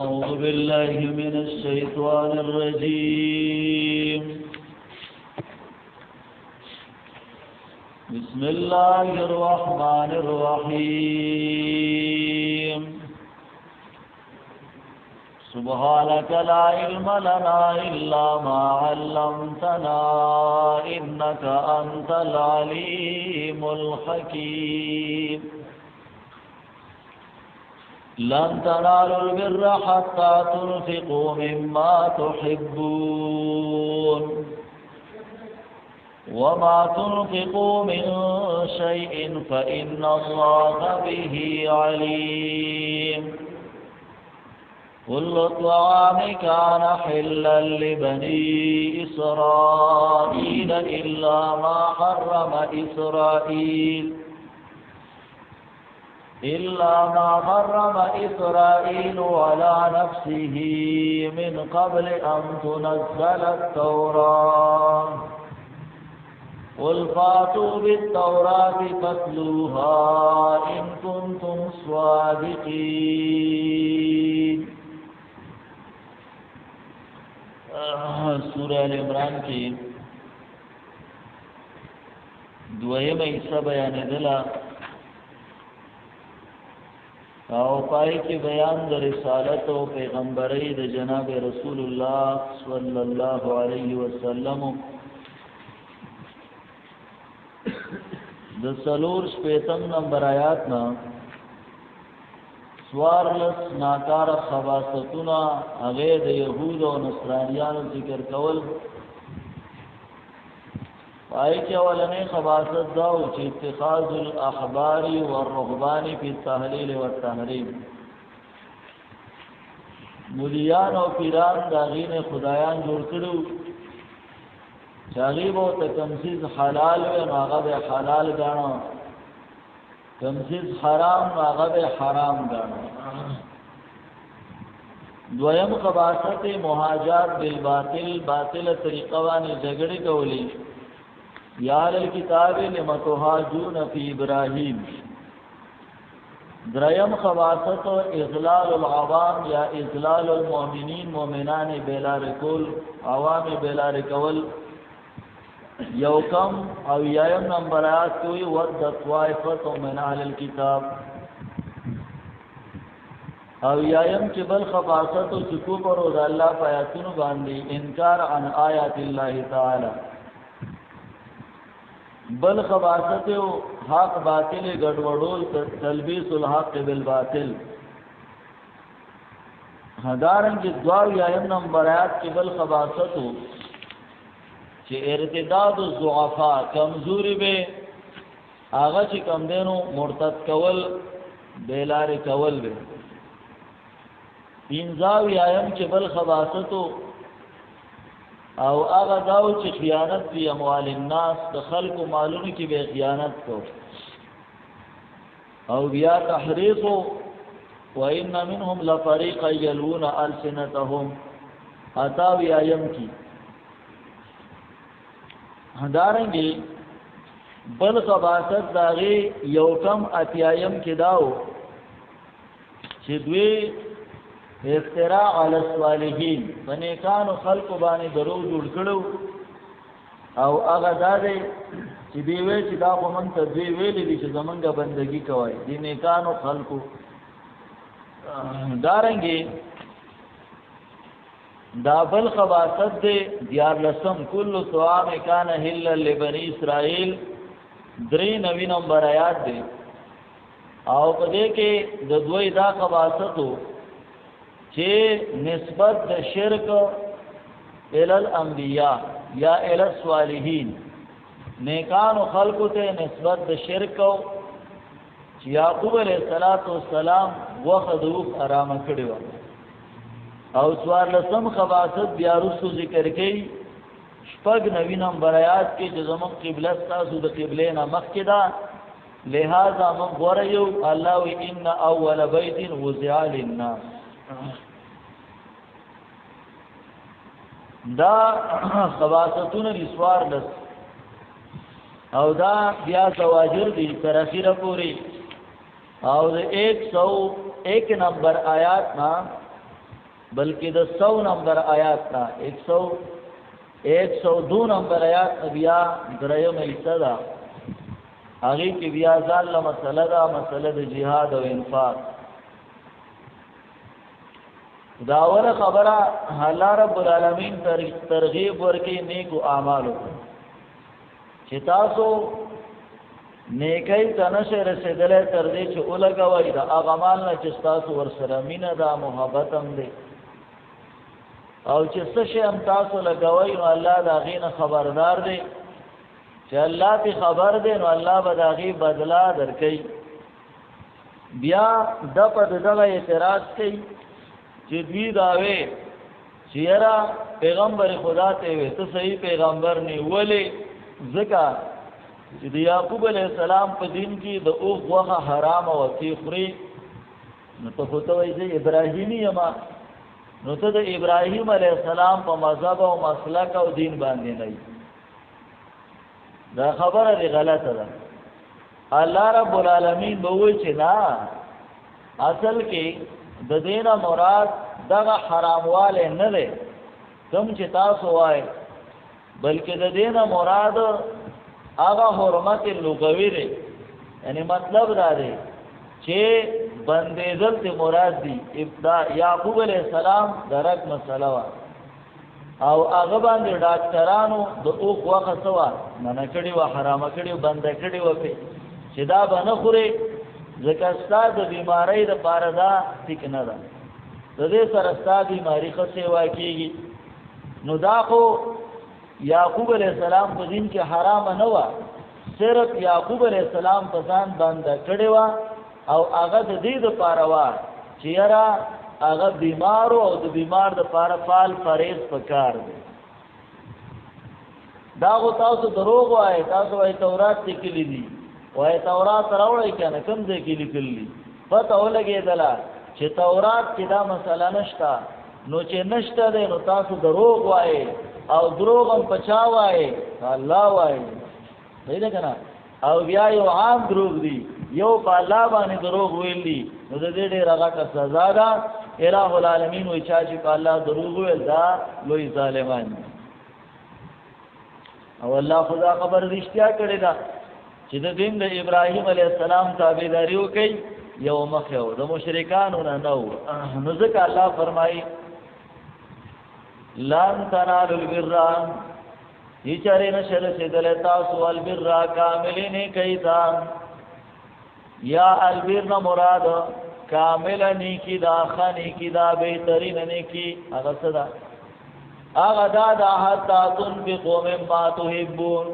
أعوذ بالله من الشيطان الرجيم بسم الله الرحمن الرحيم سبحانك لا علم لنا إلا ما علمتنا إنك أنت العليم الحكيم لن تنالوا البر حتى تنفقوا مما تحبون وما تنفقوا من شيء فإن الله به عليم كل الطعام كان حلا لبني إسرائيل إلا ما حرم إسرائيل على نفسه من قبل أن تنزل التوراة قل فاتوا بالتوراة فاتلوها إن كنتم صادقين. سورہ ال عمران کی دویم حصہ بیان دلا او پای کی بیان د رسالت او پیغمبرۍ د جناب رسول الله صلی الله علیه وسلم د سلور شپیتم نمبر آیات نا سوارلس ناکار خباستونا هغه د یهود او نصرانیانو ذکر کول. پای کې اولنې خباست دا او چې اتخاذ الاحبار والرهبان فی التحلیل والتحریم، مولیان او پیران دا غین خدایان جوړ کړو چاغیب او تکمسیز حلال و هغه به حلال غاڼو، کمسیز حرام هغه به حرام غاڼو. دویم خباست مهاجات بالباطل، باطل طریقه باندې جګړه کولی. یا الکتاب لما تهاجون فی ابراهیم. دریم خباست اضلال العوام یا اضلال المؤمنین، مؤمنان بلا رکول، عوام بلا رکول. یو کم او یایم نمبر آیات کوئی ود طوائفت من اهل الكتاب. او یایم چې بل خباست او چکو پر او الله پیاتونو باندې انکار عن آیات الله تعالی. بل خباست او حق باطل ګډوډول، تلبیس الحق بالباطل. هدارن کې دواو یایم نمبر آیات کې بل خباست چې ارتداد الضعفاء، کمزوری به هغه چې کم دینو مرتد کول، بیلار کول به. پینځاو یایم چې بل خباستو او هغه داو چې خیانت فی اموال الناس، د خلق مالونو کې به خیانت کو. او بیا تحریف وان منهم لفریقا یلون السنتهم، اتاو یایم کی. هدارنګي بل خباست داغي یو کم اتیایم کې داو چې دوی افتراء علی الصالحین، بنیکانو خلق باندې درو جوړ کړو. او هغه دادې چې دی وی چې دا خو مونږ ته دی ویلې دي چې زمونږه بندگی کوي دي نیکانو خلقو. دارنګي دا بل خباست دے دیار لسم کل طعام کان حلا لبنی اسرائیل، 3 نمبر آیات دے. او پدې کې د دوی دا خباستو چې نسبت د شرک ال الانبیاء یا ال الصالحین، نیکانو خلقو ته نسبت د شرک چې یعقوب علیہ السلام وخدوف آرام کړی و. او سوار لسم خباست بیا رسو ذکر کئی شپگ 9 نمبر آیات کې چې زمون قبله تاسو د قبله نه مخکې ده، لہذا من غوریو الله و ان اول بیت وضع للناس. دا خباستون رسوار لس او دا بیا زواجر دی تر اخیره پوری او د 101 نمبر آیات نا بلکې د 100 نمبر آیات نا 102 نمبر آیات بیا دریم ایسا دا هغه کې بیا ځان له مسله دا مسله د جهاد او انفاق دا ور خبره الله رب العالمین ترغیب ورکې نیکو اعمالو چې تاسو نیکي تنشه رسیدلې تر دې چې اولګوي دا اعمال نه چې تاسو ور سره مینه دا محبت هم دي او چې څه شي هم تاسو لګوي نو الله دا غینه خبردار دی چې الله ته خبر دی نو الله به دا غي بدلا درکې بیا د په دغه اعتراض کوي چې دوی داوي چې یاره پیغمبر خدا ته وي ته صحیح پیغمبر نه ولې ځکه چې د یعقوب علیه السلام په دین کې د اوغ وغه حرام او تیخري نو ته خو ته وایي ابراهیمی یما نو ته د ابراهیم علیه السلام په مذهب او مسلک او دین باندې نه دا خبره دی غلطه ده الله رب العالمین به وایي چې نه اصل کې د دینه مراد دغه حرامواله نه ده کوم چې تاسو وایي بلکې د دینه مراد هغه حرمت لغوی دی یعنی مطلب دا دی چې بندیدل ته مراد دی ابدا یعقوب علیہ السلام درک مسله وا او هغه باندې ډاکټرانو د اوخ وخت سوا نه کړي و حرام کړي بند کړي و په چې دا باندې خوري ځکه ستاسو د بیماری د پاره دا ټیک نه ده د دې سره ستاسو بیماری خو سیوا کیږي نو دا خو یعقوب علیہ السلام په دین کې حرام نه و صرف یعقوب علیہ السلام په ځان باندې کړي و او هغه د دې د پاره وا چې یاره هغه بیمار او د بیمار د پاره فال فریض پکار دی دا غو تاسو دروغ وای تاسو وای تورات کې لیکلي دي وای تورات راوړی کنه کوم ځای کې لیکلي پته ولګېدله چې تورات کې دا مسله نشته نو چې نشته دی نو تاسو دروغ وای او دروغ هم پچا وای الله وای دی نه کنه او بیا یو عام دروغ دی یو په الله باندې دروغ ویل دي نو د دې ډېر هغه سزا ده الہ العالمین وی چا چې په الله دروغ ویل دا لوی ظالمان او الله خدا خبر رښتیا کړی دا چې د دین د ابراهیم علیه السلام تابعداري وکړي یو مخه و د مشرکانو نه نو نو ځکه الله فرمایي لن تنالوا البر یچاره نشل سیدل تاسو البر کاملین کیتا یا البر مراد کامل نیکی دا خانی کی دا بهترین نیکی هغه صدا هغه دا حتا تنفقوا مما تحبون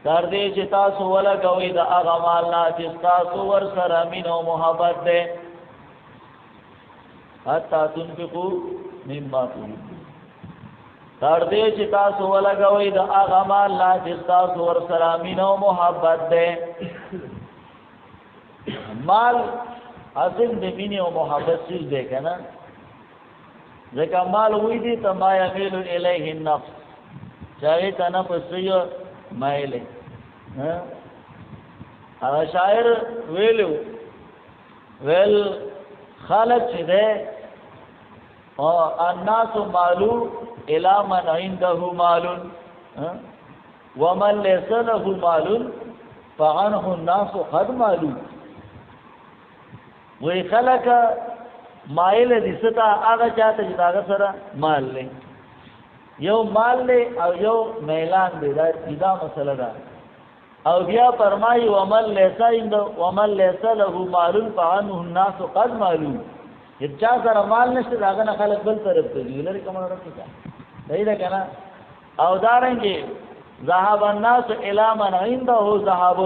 تر دې چې تاسو ولګوي دا هغه مال نه چې تاسو ور سره مين او محبت ده حتا تنفقوا مما تحبون تر دې چې تاسو ولګوي دا هغه مال نه چې تاسو ور سره مين او محبت ده مال اصل د مینې او محبت څه دی کنه ځکه مال وې دي ته ما یغیل الیه النفس چاہے ته نفس یو مایله ها شاعر ویل خالق چې ده او الناس مالو الی من عنده مال ومن ليس له مال فعنه الناس قد مالو وی خلق مایل دي ستا هغه چاته چې هغه سره مال لې یو مال لې او یو میلان دی دا مسله ده او بیا فرمایي ومن ليس عنده ومن ليس له مال فعنه الناس قد مالو چا سره مال نشته هغه نه خلق بل طرف ته دی لري کومه راځي صحیح ده کنه او دارنګي ذهب الناس الى من عنده ذهب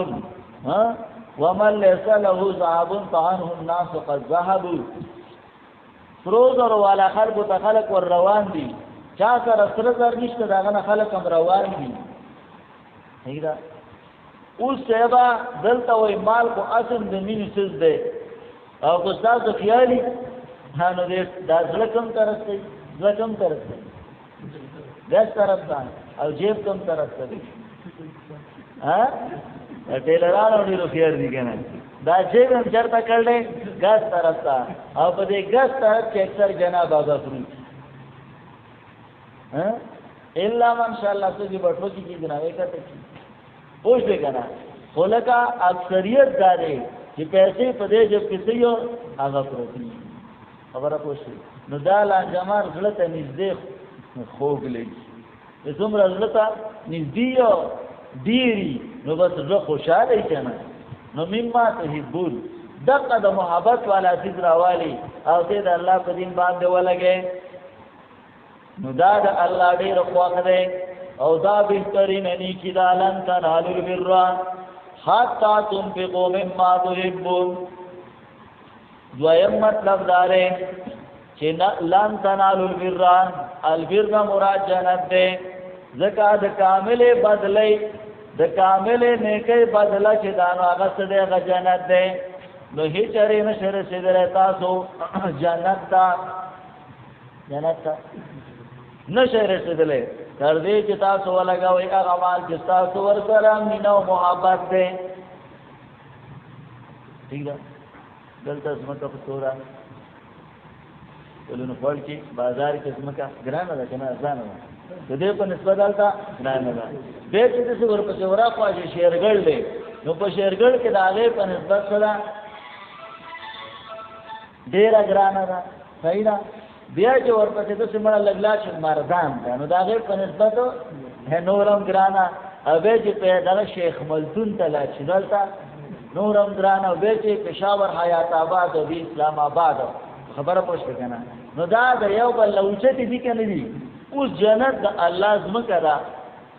ها ومن ليس له ذهب فعنه الناس قد ذهبوا فروزر والا خلق تخلق ور روان دي چا سره سره زر نشته داغه نه خلق هم روان دي هیدا اوس سبا دلته وای مال کو اصل د مين سز ده او کو تاسو خیالي هانو دې دا ځلکم ترسته ځلکم ترسته داس طرف ده او جیب کم طرف ده ها ټیلرانو ډېر هوښیار دي که نه دا جیب هم چېرته کړلی ګز طرف ته او په دې ګز طرف کې اکثر جناب بابا فروټ الا ماشاءالله څوک یې بټوه کې کېږي ناوې کته کېږي پوه شوې که نه خو لکه اکثریت دا دی چې پیسې په دې جب کې څه یو هغه پروت دي خبره پوه شوې نو دا لانجمار زړه ته نږدې خوږ لګي چې څومره زړه ته نږدې یو ډېري نو بس زړه خوشحاله وي که نه نو مما تحبون دقه د محبت والا څیز راوالي او ته د الله په دین باندې ولګې نو دا د الله ډېر خوښ دی او دا بهترین نیکی دا لن تنالوا البر حتی تنفقوا مما تحبون دویم مطلب دا دی چې لن تنالوا البر البر مراد جنت دی ځکه د کاملې بدلې د کاملې نیکۍ بدله چې دا نو هغه څه دی هغه جنت دی نو هیڅ چېرې نشئ رسېدلی تاسو جنت ته نشئ رسېدلی تر دې چې تاسو ولګوئ هغه مال چې تاسو ورسره مینه او محبت دی ٹھیک ده دلته ځمکه په توره ولونو خوړ کې بازار کې ځمکه ګرانه ده که نه ارزانه ده د دې په نسبت هلته ګرانه ده بیا چې داسې ورپسې ورهخوا چې شیرګل دی نو په شیرګل کې د هغې په نسبت څه ده ډېره ګرانه ده صحیح ده بیا چې ورپسې داسې مړه لږ لاړ شي مردان ده نو د هغې په نسبت نور هم ګرانه او بیا چې په دغه شیخ ملتون ته لاړ شي نو هلته نور هم ګرانه او بیا چې پېښور حیات آباد او بیا اسلام آباد خبره پوه شوې که نه نو دا د یو بل نه اوچتې دي که نه دي اوس جنت د الله ځمکه ده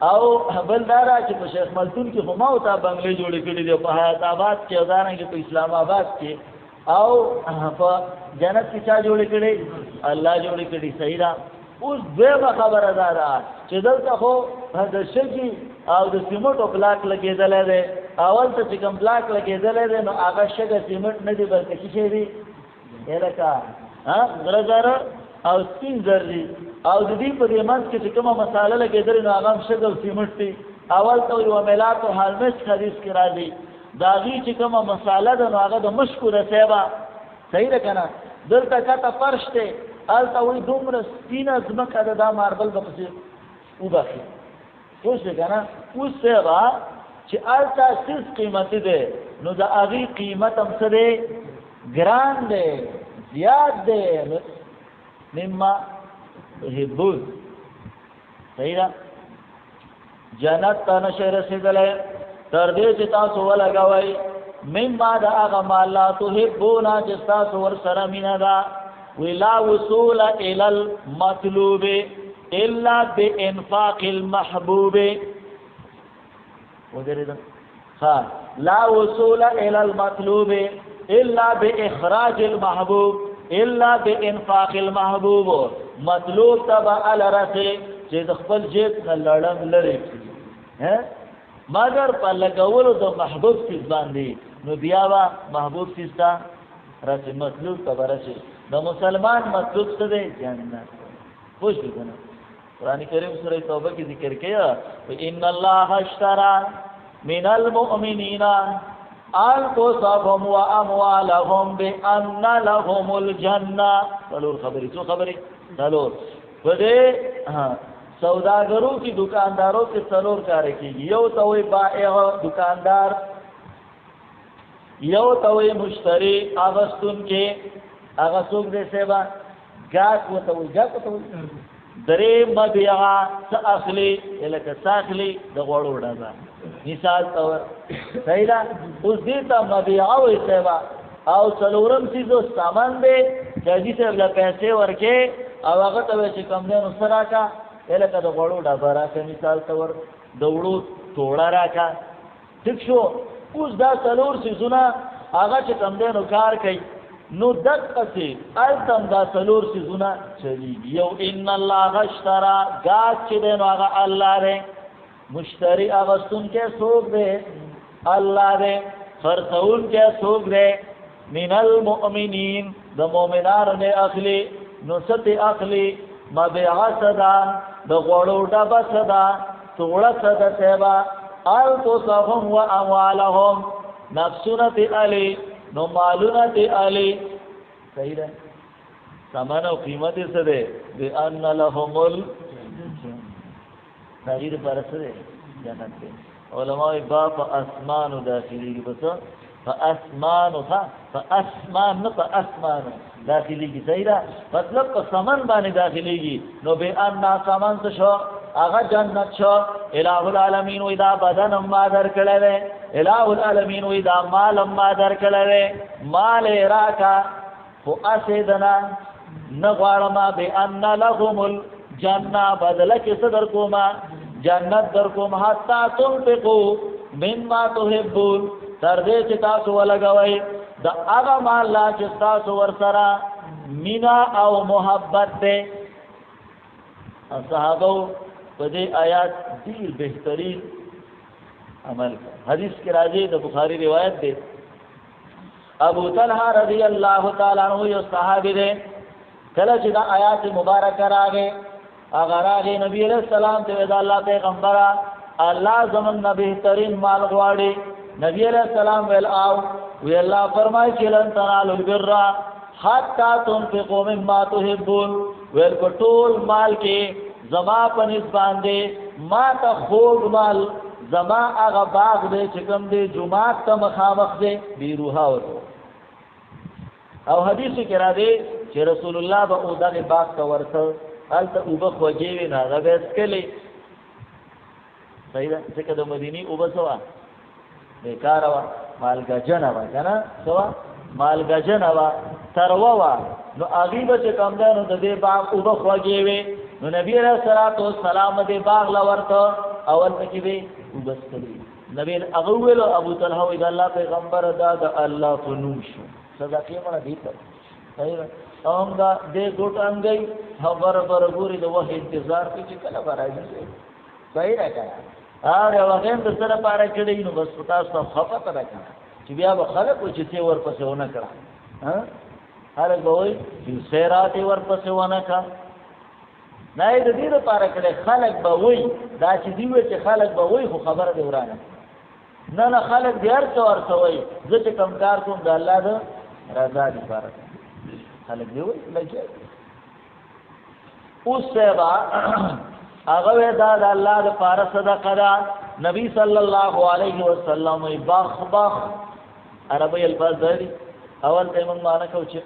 او بل دا ده چې په شیخ ملتون کې خو ما او تا بنګلې جوړې کړي دي په حیات آباد کې او دارنګې په اسلام آباد کې او په جنت کې چا جوړې کړي الله جوړې کړي صحیح ده اوس دویمه خبره دا ده چې دلته خو د شګي او د سیمنټو بلاک لګېدلی دی اول ته چې کوم بلاک لګېدلی دی نو هغه شګه سیمنټ نه دي بلکې څه شی دي لکه غره زره او سپین زر دي او د دې په دې منځ کې چې کومه مساله لګېدلې نو هغه هم شګه او سیمنټ دي اول ته وایي ومیلات و حالمش حدیث کې راځي د هغې چې کومه مساله ده نو هغه د مشکو رسۍ به صحیح ده که نه دلته کته فرش دی هلته وایي دومره سپینه ځمکه ده دا ماربل به پسې وبخي پوه شوې که نه اوس هغه چې هلته څیز قیمتي دی نو د هغې قیمت هم څه دی ګران دی زیات دی مما تحبون صحیح ده جنت ته نشئ رسېدلی تر دې چې تاسو ولګوئ مما د هغه مال لا تحبون چې تاسو ورسره مینه ده وی لا وصول الى المطلوب الا بانفاق المحبوب ودرېده لا وصول الى المطلوب الا باخراج المحبوب الا بانفاق المحبوب مطلوب تبع الرسي چې د خپل جیب نه لړم لري مگر په لګولو د محبوب څیز باندې نو بیا به محبوب څیز ته رسي مطلوب ته به رسي د مسلمان مطلوب څه دی جنت پوه شوې که نه قرآن کریم سوره توبه کې ذکر کړه ان الله اشترى من المؤمنین انفسهم واموالهم بان لهم الجنه څلور خبرې څو خبرې څلور په دې سوداګرو کې دکاندارو کې څلور کار کېږي یو ته وایي بائع دکاندار یو ته وایي مشتری اغوستونکی هغه څوک دی صاحبه ګاهک ورته وایي ګاهک ورته وایي درې مبیعه څه اخلي لکه څه اخلي د غوړو ډبه مثال طور صحیح ده اوس دې ته مبیعه وایي صاحبه او څلورم څیزو سامان دی چې حاجي صاحب له پیسې ورکې او هغه ته وایي چې کم دی نو څه راکړه لکه د غوړو ډبه راکړه مثال طور د وړو توړه راکړه ټیک شو اوس دا څلور څیزونه هغه چې کم دی نو کار کوي نو دقسې هلته هم دا څلور څیزونه چلیږي یو ان الله اشترى ګاهک چې دی نو هغه الله دی مشتری اغوستونکی څوک دی الله دی خرڅوونکی څوک دی من المؤمنین د مؤمنانو نه اخلي نو څه ترې اخلي مبیعه څه ده د غوړو ډبه څه ده توړه څه ده صاحبه انفسهم واموالهم نفسونه علی نو مالونه علی صحیح ده ثمن او قیمت څه ده بان لهم تغییر پر څه ده جنت ده علماء باب اسمان داخلي بس فاسمان داخلي کی صحیح ده مطلب په سمن باندې داخليږي نو به ان سامان څه شو هغه جنت شو الہ العالمین و اذا بدن ما در کړه الہ العالمین و اذا مال ما در کړه مال راکا خو اسدنا نغوارما به ان لهم الجنه بدل کې صدر کوما جنت در کوم حتا تنفقوا مما تحبون تر دې چې تاسو ولګوي دا هغه مال لا چې تاسو ورسره مینا او محبت ته صحابه په دې آیات ډیر بهترین عمل حدیث کې راځي د بخاری روایت ده ابو طلحه رضی الله تعالی عنہ یو صحابي ده کله چې دا آیات مبارکه راغې اگر هغه نبی علیہ السلام ته ودا الله پیغمبر الله زمون بهترین مال غواړي نبی علیہ السلام ویل او وی الله فرمایي چې لن تنالوا البر حتا تنفقوا مما تحبون ویل په ټول مال کې زما په نسبت باندې ما ته خوږ مال زما هغه باغ دې چې کوم دې جمعات ته مخامخ دې بیروها او حدیث کې را دي چې رسول الله به او دغه باغ ته ورته الته وبخ وجوي نه غوښ کلی صحیح ده چې کله مدینی وبسوا بیکار وا مالګه جنا وا کنه سوا مالګه جنا وا تروا وا نو اغیبه چې کوم ده نو د دې باغ وبخ وجوي نو نبی رسول الله سلام دې باغ لا ورته اول پکې به وبس کړی نبی هغه ویل ابو طلحه وی الله پیغمبر دا د الله په نوم شو صدقې مړه دي صحیح ده اوم دا دې ګټ انګي خبر برګوري د وه انتظار کې چې کله راځي صحیح راځي هغه وخت د سره پاره کړی نو بس تاسو خفته راځي چې بیا به خلک و چې څه ورپسې ونه کړه ها هر کوئی چې سیرات ورپسې ونه کړه نه دې لپاره کړه خلک به وای دا چې دی و چې خلک به وای خو خبره دی ورانه نه خلک دې هر څو ورسوي زه چې کم کار کوم د الله د رضا لپاره خلق دی وای لکه اوس سبا هغه دا د الله د پاره صدقه ده نبی صلی الله علیه وسلم باخ عربی الفاظ دی اول ته موږ معنا کوو چې